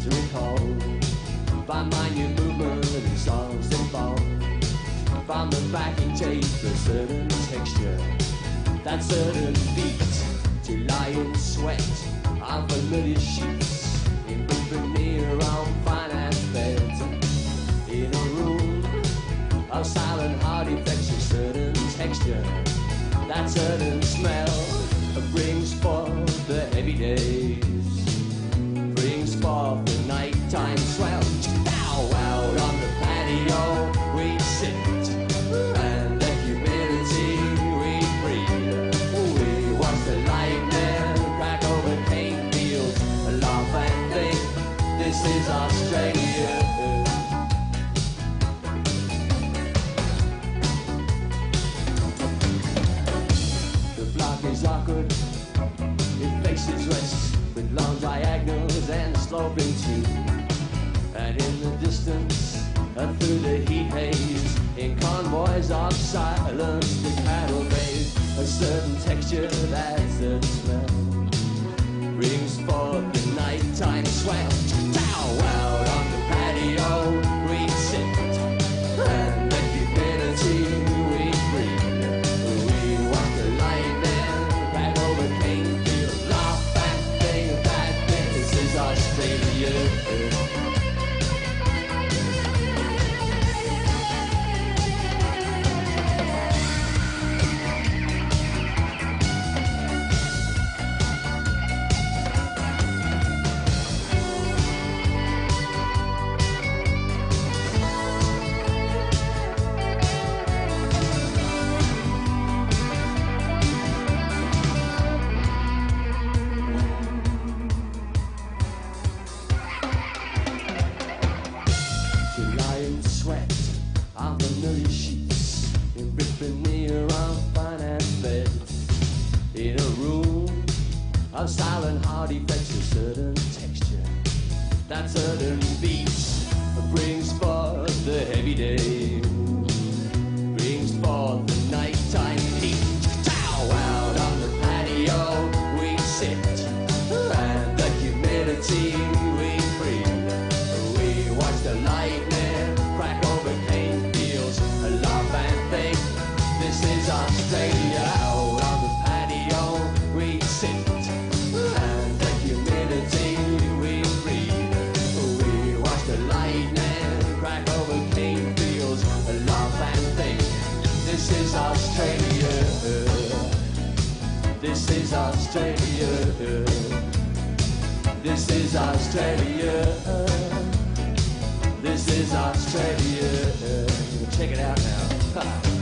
to recall. Find my new movement and songs involved. From the backing tape, a certain texture, that certain beat, to lie in sweat on familiar sheets, in veneer on finance beds, in a room of silent heart effects, a certain texture, that certain smell brings forth the heavy days, brings forth the nighttime swell. Now out on the patio we sit, and the humidity we breathe. We watch the lightning crack over cane fields, laugh and think this is Australia. The block is awkward, it faces west with long diagonals and sloping too. And in the distance, through the heat haze, in convoys of silence, the cattle bathe. A certain texture, that certain smell, brings forth the nighttime swell. Now out on the patio we sit, and the humidity we breathe. We watch the lightning back over cane fields, laugh and think that this is Australia. Sweat on familiar sheets, in ripping near on finance beds, in a room of silent heart effects, a certain texture, that certain beat brings forth the heavy day, brings forth the nighttime heat. Now out on the patio we sit, and the humidity we breathe. We watch the lightning crack over cane fields, laugh and think this is Australia. Out on the patio we sit, and the humidity we breathe. We watch the lightning crack over cane fields, laugh and think this is Australia. This is Australia. This is Australia. This is Australia. Check it out now.